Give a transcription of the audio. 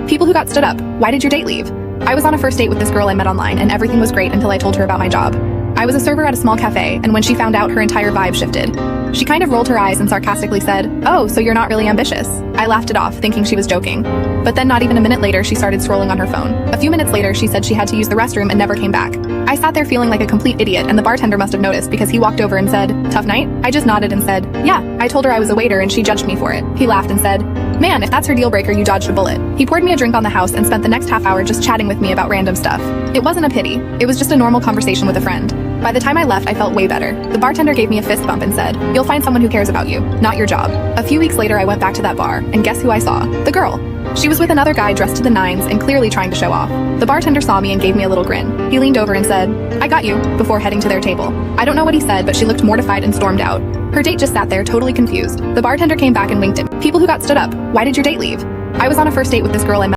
People who got stood up. Why did your date leave? I was on a first date with this girl I met online, and everything was great until I told her about my job. I was a server at a small cafe, and when she found out, her entire vibe shifted. She kind of rolled her eyes and sarcastically said, "Oh, so you're not really ambitious." I laughed it off, thinking she was joking. But then not even a minute later, she started scrolling on her phone. A few minutes later, she said she had to use the restroom and never came back. I sat there feeling like a complete idiot, and the bartender must have noticed because he walked over and said, "Tough night?" I just nodded and said, "Yeah." I told her I was a waiter and she judged me for it. He laughed and said, "Man, if that's her deal breaker, you dodged a bullet." He poured me a drink on the house and spent the next half hour just chatting with me about random stuff. It wasn't a pity. It was just a normal conversation with a friend. By the time I left, I felt way better. The bartender gave me a fist bump and said, "You'll find someone who cares about you, not your job." A few weeks later, I went back to that bar, and guess who I saw? The girl. She was with another guy dressed to the nines and clearly trying to show off. The bartender saw me and gave me a little grin. He leaned over and said, "I got you," before heading to their table. I don't know what he said, but she looked mortified and stormed out. Her date just sat there, totally confused. The bartender came back and winked at me. People who got stood up. Why did your date leave? I was on a first date with this girl I met